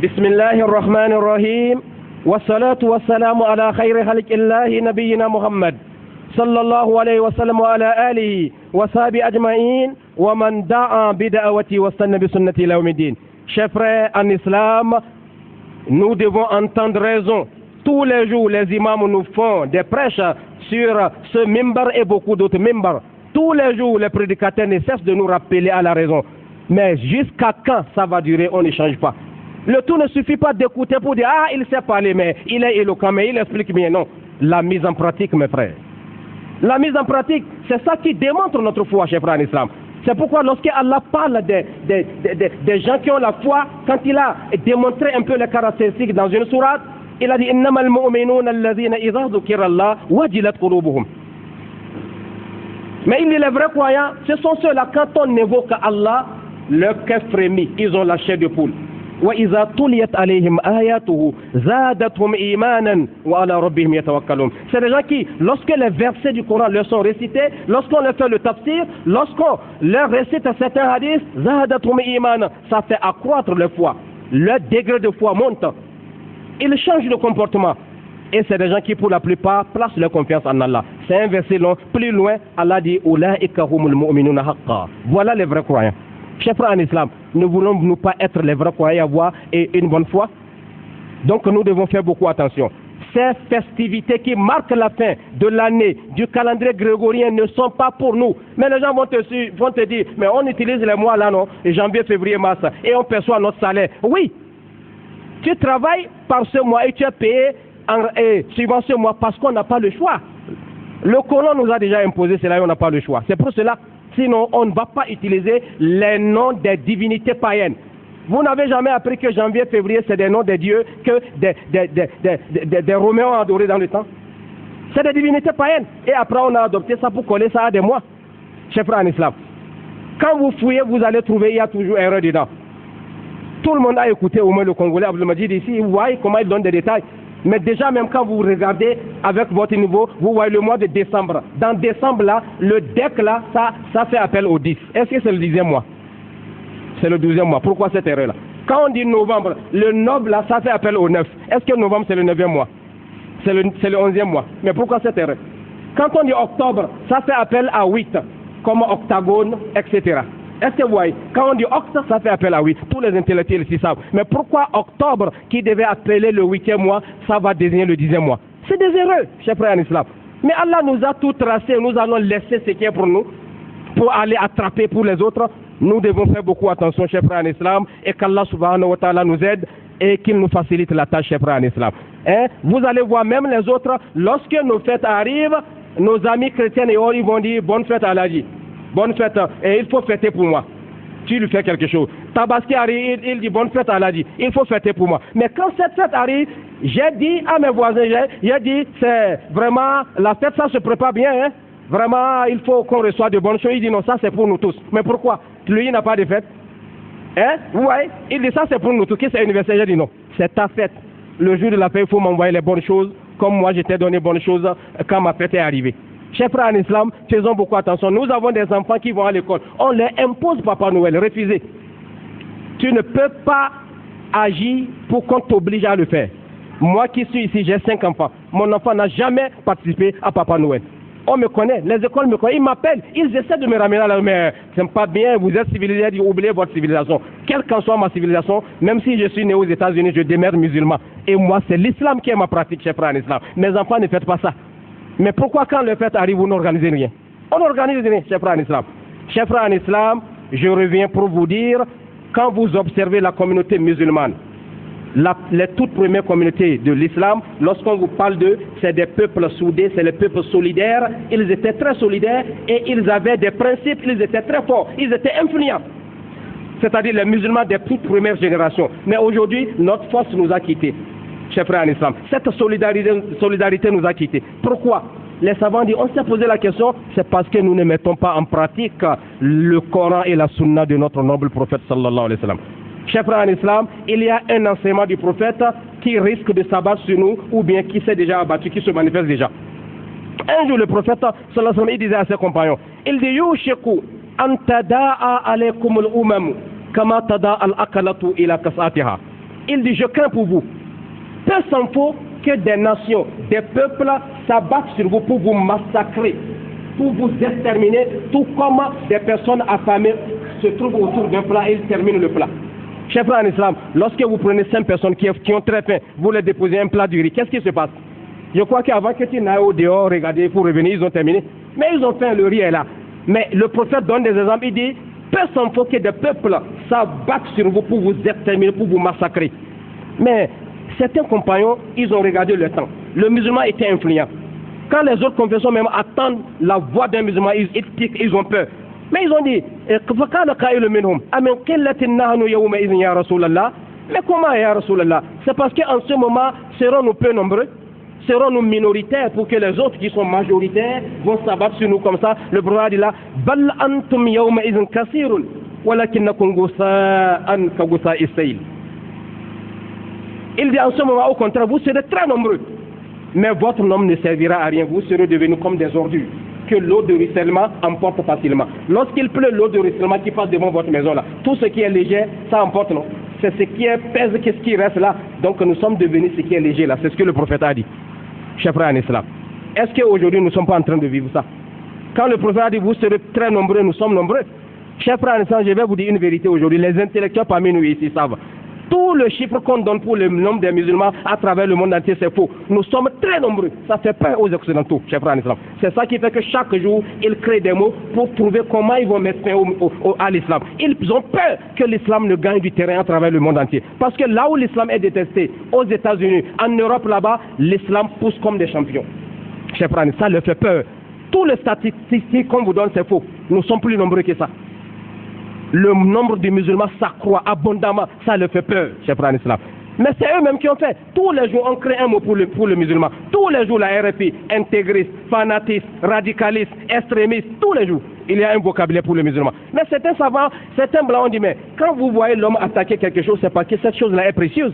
بسم الله الرحمن الرحيم والصلاة والسلام على خير خلق الله نبينا محمد صلى الله عليه وسلم وعلى آله وصحبه أجمعين ومن دعا بدعوته واستنى بسنته إلى يوم الدين. Chers frères en islam, nous devons entendre raison. Tous les jours, les imams nous font des prêches sur ce mimbar et beaucoup d'autres mimbars. Tous les jours, les prédicateurs ne cessent de nous rappeler à la raison. Mais jusqu'à quand ça va durer, on ne change pas. Le tout ne suffit pas d'écouter pour dire « Ah, il sait parler, mais il est éloquent, mais il explique bien. » Non, la mise en pratique, mes frères. La mise en pratique, c'est ça qui démontre notre foi, chers frères en islam. C'est pourquoi lorsque Allah parle des gens qui ont la foi, quand il a démontré un peu les caractéristiques dans une sourate, il a dit « Innamal mu'minuna alladhina idha dhukira Allah wajilat qulubuhum » Mais il dit les vrais croyants, ce sont ceux-là, quand on évoque Allah, leur cœur frémit, ils ont la chair de poule. وَإِذَا تُلِيَتْ عَلَيْهِمْ آيَاتُهُ زَادَتْهُمْ إِيمَانًا وَعَلَى رَبِّهِمْ يَتَوَكَّلُونَ. C'est des gens qui, lorsque les versets du Coran leur sont récités, lorsqu'on leur fait le tafsir, lorsqu'on leur récite certains hadiths, زَادَتْهُمْ إِيمَانًا, ça fait accroître leur foi. Leur degré de foi monte. Ils changent de comportement. Et c'est des gens qui, pour la plupart, placent leur confiance en Allah. C'est un verset long. Plus loin, Allah dit أُولَٰئِكَ هُمُ الْمُؤْمِنُونَ حَقًّا. Voilà les vrais croyants. Chers frères en islam, ne voulons-nous pas être les vrais croyants, avoir une bonne foi? Donc nous devons faire beaucoup attention. Ces festivités qui marquent la fin de l'année du calendrier grégorien ne sont pas pour nous. Mais les gens vont te dire, mais on utilise les mois là, non? Janvier, février, mars, et on perçoit notre salaire. Oui, tu travailles par ce mois et tu es payé suivant ce mois parce qu'on n'a pas le choix. Le Coran nous a déjà imposé cela et on n'a pas le choix. C'est pour cela. Sinon, on ne va pas utiliser les noms des divinités païennes. Vous n'avez jamais appris que janvier, février, c'est des noms des dieux que des Romains ont adoré dans le temps. C'est des divinités païennes. Et après, on a adopté ça pour coller ça à des mois. Chers frères en islam, quand vous fouillez, vous allez trouver, il y a toujours erreur dedans. Tout le monde a écouté au moins le Congolais Abdelmajid ici. Vous voyez comment il donne des détails. Mais déjà, même quand vous regardez avec votre niveau, vous voyez le mois de décembre. Dans décembre, là, le DEC, là, ça fait appel au 10. Est-ce que c'est le 10e mois? C'est le 12e mois. Pourquoi cette erreur-là? Quand on dit novembre, le noble, là, ça fait appel au 9. Est-ce que novembre, c'est le 9e mois? C'est le 11e mois. Mais pourquoi cette erreur? Quand on dit octobre, ça fait appel à 8, comme octagone, etc. Est-ce que vous voyez? Quand on dit octobre, ça fait appel à 8. Tous les intellectuels ici savent. Mais pourquoi octobre, qui devait appeler le 8e mois, ça va désigner le 10e mois? C'est des erreurs, chers frères en islam. Mais Allah nous a tout tracé. Nous allons laisser ce qui est pour nous, pour aller attraper pour les autres. Nous devons faire beaucoup attention, chers frères en islam, et qu'Allah subhanahu wa ta'ala nous aide et qu'il nous facilite la tâche, chers frères en islam. Hein? Vous allez voir même les autres, lorsque nos fêtes arrivent, nos amis chrétiens et autres, ils vont dire bonne fête à Allah. Bonne fête, et il faut fêter pour moi. Tu lui fais quelque chose. Tabaski arrive, il dit bonne fête à Allah, il faut fêter pour moi. Mais quand cette fête arrive, j'ai dit à mes voisins, j'ai dit, c'est vraiment, la fête, ça se prépare bien, hein? Vraiment, il faut qu'on reçoive de bonnes choses. Il dit non, ça c'est pour nous tous. Mais pourquoi? Lui, il n'a pas de fête. Hein? Vous voyez? Il dit ça c'est pour nous tous. Qu'est-ce que c'est universel? J'ai dit non, c'est ta fête. Le jour de la fête, il faut m'envoyer les bonnes choses, comme moi je t'ai donné bonnes choses quand ma fête est arrivée. Chers frères en islam, faisons beaucoup attention. Nous avons des enfants qui vont à l'école. On leur impose Papa Noël, refusez. Tu ne peux pas agir pour qu'on t'oblige à le faire. Moi qui suis ici, j'ai 5 enfants. Mon enfant n'a jamais participé à Papa Noël. On me connaît, les écoles me connaissent, ils m'appellent, ils essaient de me ramener là, mais c'est pas bien, vous êtes civilisé, oubliez votre civilisation. Quelle qu'en soit ma civilisation, même si je suis né aux États-Unis, je demeure musulman. Et moi, c'est l'islam qui est ma pratique, chers frères en islam. Mes enfants ne faites pas ça. Mais pourquoi quand le fête arrive, vous n'organisez rien? On n'organise rien, chers frères en islam. Chers frères en islam, je reviens pour vous dire, quand vous observez la communauté musulmane, les toutes premières communautés de l'islam, lorsqu'on vous parle d'eux, c'est des peuples soudés, c'est les peuples solidaires. Ils étaient très solidaires et ils avaient des principes, ils étaient très forts, ils étaient influents. C'est-à-dire les musulmans des toutes premières générations. Mais aujourd'hui, notre force nous a quittés, chers frères en islam. Cette solidarité nous a quittés. Pourquoi? Les savants disent, on s'est posé la question, c'est parce que nous ne mettons pas en pratique le Coran et la Sunna de notre noble prophète sallallahu alayhi wa sallam. Chers frères en islam, il y a un enseignement du prophète qui risque de s'abattre sur nous ou bien qui s'est déjà abattu, qui se manifeste déjà. Un jour, le prophète sallallahu alayhi wa sallam, il disait à ses compagnons, il dit Yushiku an tada'a alaykum al-umam kama tada'a al-akalatu ila kasatiha. Il dit, je crains pour vous. Peu s'en faut que des nations, des peuples s'abattent sur vous pour vous massacrer, pour vous exterminer, tout comme des personnes affamées se trouvent autour d'un plat et ils terminent le plat. Chers frères en islam, lorsque vous prenez 5 personnes qui ont très faim, vous leur déposez un plat de riz, qu'est-ce qui se passe? Je crois qu'avant que tu n'ailles au dehors regarder pour revenir, ils ont terminé. Mais ils ont faim, le riz est là. Mais le prophète donne des exemples, il dit, peu s'en faut que des peuples s'abattent sur vous pour vous exterminer, pour vous massacrer. Mais certains compagnons, ils ont regardé le temps. Le musulman était influent. Quand les autres confessions même attendent la voix d'un musulman, ils ont peur. Mais ils ont dit, mais comment ya Rasulallah? C'est parce qu'en ce moment, serons-nous peu nombreux? Serons-nous minoritaires pour que les autres qui sont majoritaires vont s'abattre sur nous comme ça? Le prophète dit là, bal antum yawma idhin kasirun walakinnakum gusa'an ka gusa'is sayl. Il dit en ce moment, au contraire, vous serez très nombreux, mais votre nombre ne servira à rien. Vous serez devenus comme des ordures que l'eau de ruissellement emporte facilement. Lorsqu'il pleut, l'eau de ruissellement qui passe devant votre maison là, tout ce qui est léger, ça emporte, non? C'est ce qui est pèse, qu'est-ce qui reste là. Donc nous sommes devenus ce qui est léger là. C'est ce que le prophète a dit. Chers frères en islam, est-ce qu'aujourd'hui nous ne sommes pas en train de vivre ça? Quand le prophète a dit vous serez très nombreux, nous sommes nombreux. Chers frères en islam, je vais vous dire une vérité aujourd'hui. Les intellectuels parmi nous ici savent. Tout le chiffre qu'on donne pour le nombre des musulmans à travers le monde entier, c'est faux. Nous sommes très nombreux. Ça fait peur aux Occidentaux, chers frères en islam. C'est ça qui fait que chaque jour, ils créent des mots pour trouver comment ils vont mettre fin à l'islam. Ils ont peur que l'islam ne gagne du terrain à travers le monde entier. Parce que là où l'islam est détesté, aux États-Unis, en Europe là-bas, l'islam pousse comme des champions. Chers frères, ça leur fait peur. Tous les statistiques qu'on vous donne, c'est faux. Nous sommes plus nombreux que ça. Le nombre de musulmans s'accroît abondamment, ça leur fait peur, chers frères en islam. Mais c'est eux-mêmes qui ont fait. Tous les jours, on crée un mot pour le musulman. Tous les jours, la RFI, intégriste, fanatiste, radicaliste, extrémiste, tous les jours, il y a un vocabulaire pour le musulman. Mais certains savants, certains blancs ont dit, mais quand vous voyez l'homme attaquer quelque chose, c'est parce que cette chose-là est précieuse.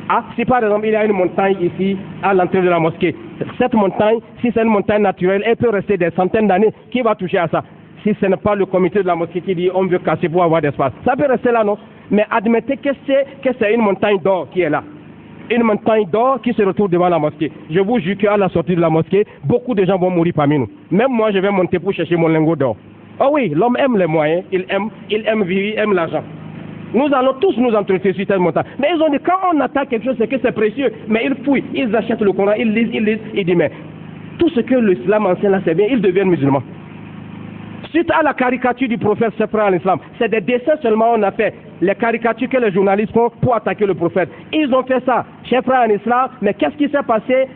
Ah, si par exemple, il y a une montagne ici, à l'entrée de la mosquée, cette montagne, si c'est une montagne naturelle, elle peut rester des centaines d'années. Qui va toucher à ça? Si ce n'est pas le comité de la mosquée qui dit on veut casser pour avoir d'espace, ça peut rester là, non? Mais admettez que c'est une montagne d'or qui est là. Une montagne d'or qui se retrouve devant la mosquée. Je vous jure qu'à la sortie de la mosquée, beaucoup de gens vont mourir parmi nous. Même moi, je vais monter pour chercher mon lingot d'or. Oh oui, l'homme aime les moyens, il aime vivre, il aime l'argent. Nous allons tous nous entretenir sur cette montagne. Mais ils ont dit, quand on attaque quelque chose, c'est que c'est précieux. Mais ils fouillent, ils achètent le Coran, ils lisent, ils disent, mais tout ce que l'islam enseigne là, c'est bien, ils deviennent musulmans. Suite à la caricature du prophète, c'est frère en islam, c'est des dessins seulement on a fait, les caricatures que les journalistes font pour attaquer le prophète. Ils ont fait ça, chers frères en islam, mais qu'est-ce qui s'est passé?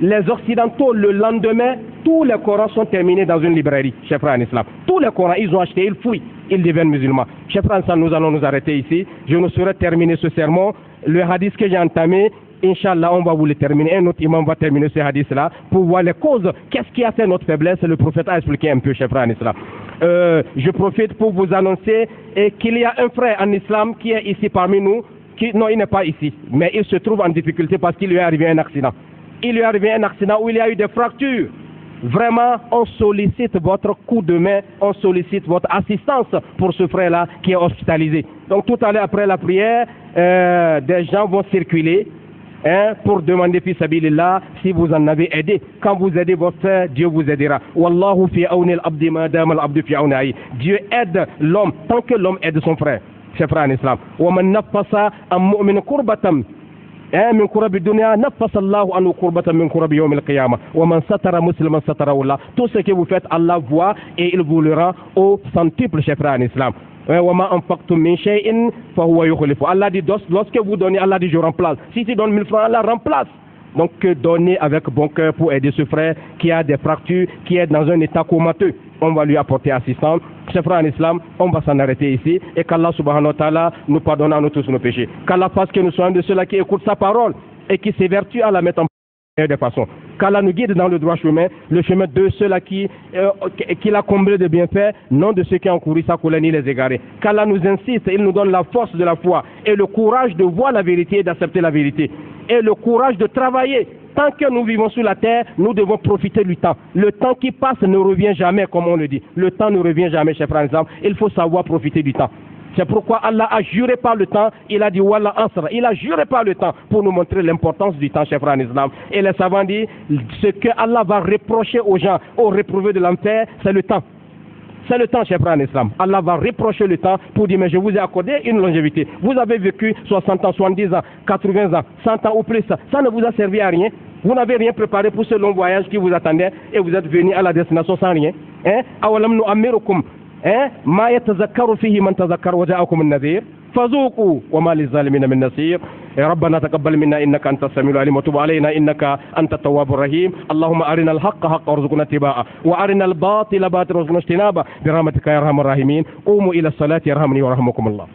Les occidentaux, le lendemain, tous les Corans sont terminés dans une librairie, chers frères en islam. Tous les Corans, ils ont acheté, ils fouillent, ils deviennent musulmans. Chers frères en islam, nous allons nous arrêter ici. Je ne saurais terminer ce sermon. Le hadith que j'ai entamé, Inch'Allah, on va vous le terminer. Un autre imam va terminer ce hadith-là pour voir les causes. Qu'est-ce qui a fait notre faiblesse? Le prophète a expliqué un peu, chers frères en islam. Je profite pour vous annoncer qu'il y a un frère en islam qui est ici parmi nous. Non, il n'est pas ici, mais il se trouve en difficulté parce qu'il lui est arrivé un accident. Il lui est arrivé un accident où il y a eu des fractures. Vraiment, on sollicite votre coup de main, on sollicite votre assistance pour ce frère-là qui est hospitalisé. Donc tout à l'heure, après la prière, des gens vont circuler pour demander fi sabilillah si vous en avez aidé. Quand vous aidez votre frère, Dieu vous aidera. Wallahu fi awni al-abdi ma dama al-abdu fi awnihi. Dieu aide l'homme tant que l'homme aide son frère. Chers frères en islam. Wa man nafasa am mu'min kurbatan min kurabi dunya nafasa Allahu anhu kurbatan min kurabi yawm al-qiyamah. Wa man satara musliman satara Allah. Tout ce que vous faites, Allah voit et il vous le rend au centuple, chers frères en islam. Allah dit, lorsque vous donnez, Allah dit je remplace. Si tu donnes 1000 francs, Allah remplace. Donc donnez avec bon cœur pour aider ce frère qui a des fractures, qui est dans un état comateux. On va lui apporter assistance. Chers frères en islam, on va s'en arrêter ici et qu'Allah subhanahu wa ta'ala nous pardonne à nous tous nos péchés. Qu'Allah fasse que nous soyons de ceux-là qui écoutent sa parole et qui s'évertuent à la mettre en de façon. Qu'Allah nous guide dans le droit chemin, le chemin de ceux-là qui l'a comblé de bienfaits, non de ceux qui ont couru sa colère ni les égarés. Qu'Allah nous insiste, il nous donne la force de la foi et le courage de voir la vérité et d'accepter la vérité. Et le courage de travailler. Tant que nous vivons sur la terre, nous devons profiter du temps. Le temps qui passe ne revient jamais, comme on le dit. Le temps ne revient jamais, chers frères et sœurs. Il faut savoir profiter du temps. C'est pourquoi Allah a juré par le temps, il a dit Wallah Ansra. Il a juré par le temps pour nous montrer l'importance du temps, chers frères en islam. Et les savants disent, ce que Allah va reprocher aux gens, aux réprouvés de l'enfer, c'est le temps. C'est le temps, chers frères en islam. Allah va reprocher le temps pour dire, mais je vous ai accordé une longévité. Vous avez vécu 60 ans, 70 ans, 80 ans, 100 ans ou plus. Ça ne vous a servi à rien. Vous n'avez rien préparé pour ce long voyage qui vous attendait et vous êtes venu à la destination sans rien. Awalam nu'ammirukum ما يتذكر فيه من تذكر وجاءكم النذير فذوقوا وما للظالمين من نصير. ربنا تقبل منا انك انت السميع العليم وتب علينا انك انت التواب الرحيم. اللهم ارنا الحق حقا وارزقنا اتباعه وارنا الباطل باطلا وارزقنا اجتنابه برحمتك يا ارحم الراحمين. قوموا الى الصلاه يرحمني ويرحمكم الله.